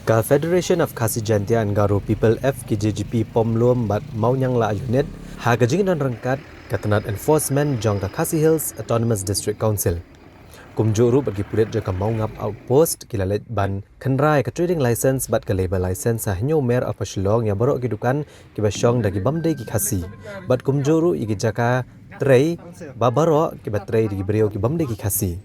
Ka Federation of Khasi Jantia and Garo People FKJGP Pomluam Bat Maunyang La Unit ha gajing non rangkat katanat enforcement jong ka Khasi Hills Autonomous District Council. Kumjuru bagi pulit jaka maungap outpost kilalet ban kenrai ka trading license bat ka labor license sa hinyo mer apa Shillong yang borok kidukan kibasyong dagi bamde ki Khasi. Bat kumjuru igi jaka tray babaro kibat tray digi brio ki bamde ki Khasi.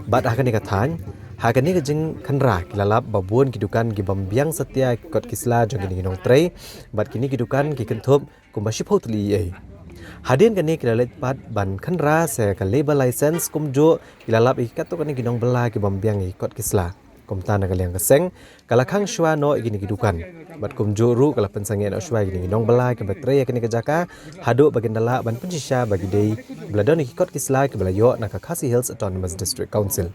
Bat akan dikatakan Hagan ni kajing kanra kilalap babuan kidukan gibambiang setia kot kisla jong gini nong tray bat kini kidukan kikentup kumbaship hotli ai. Hadin kani kilalet pat ban kanra se ka labor license kumjo kilalap ikatu kani ginong bela gibambiang ikot kisla. Kumtan kaliang keseng kalakang shwa no gini kidukan bat kumjo ru kala pensangin shwa gini ginong bela ke batray kani kejaka hadu bagian dala ban pencisha bagi dei beladon ikot kisla ke belayo na ka Khasi Hills Autonomous District Council.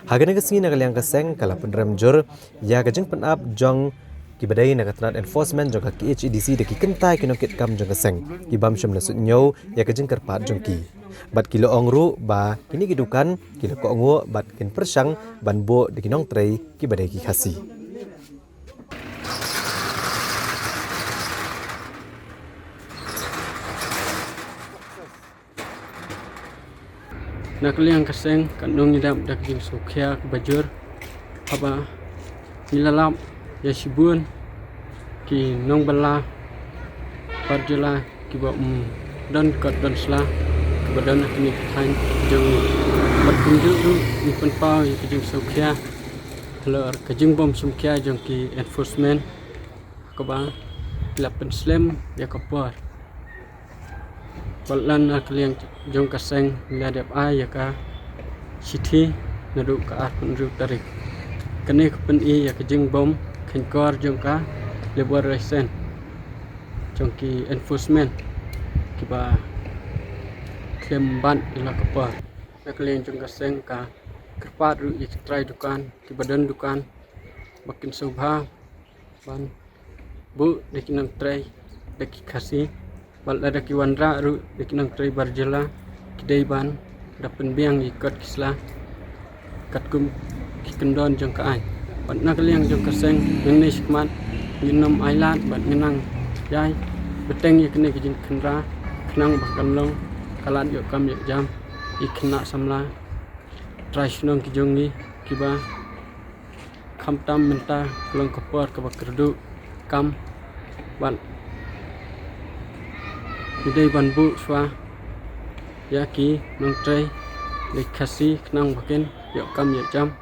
Hagan kesini nak kaliang keseng kala penrem jur ya kajeng penap jong kibadai nak katrat enforcement jong ka KHEDC deki kentai kinokit kam jong keseng kibam syam lasut nyo ya kajeng kerpat jong ki bat kilo ongru ba kini kidukan kilo ko ongu bat kin persang ban bo deki nong tray kibadai ki Khasi. Nak liang keseng kandung nidap daging sukya bajur apa nilalap ya sibun ki nong bala parjela ki ba dan kat dan sla badan kini kain jeng bat kunjuk tu ni penpau ya kejeng sukya lor kejeng bom sukya jeng ki enforcement ka ba lapen slam ya kapar balan nak liang jong kaseng ladap ay ka sithi nadu ka penru tarik kene pen i ya kejeng bom kenkor jong ka labor license jong ki enforcement ki ba klem ban ila kapar nak liang jong kaseng ka kerpat ru ik try dukan ki badan dukan makin subha ban bu dekinang try deki Khasi bal ada ki wandra ru dekinang tray barjela kidai ban dapen biang ikot kisla katkum kikendon jong ka ai bat nak liang jong kaseng nang ni skmat nginom ailat bat ngenang yai beteng ye kene kijing kendra kenang bahkan long kalat yo kam yo jam ikna samla try snong kijong ni kiba kham tam menta long kopor ka bakerdu kam ban Idai banbu swa ya ki nong tray le Khasi kenang bakin yo kam yo jam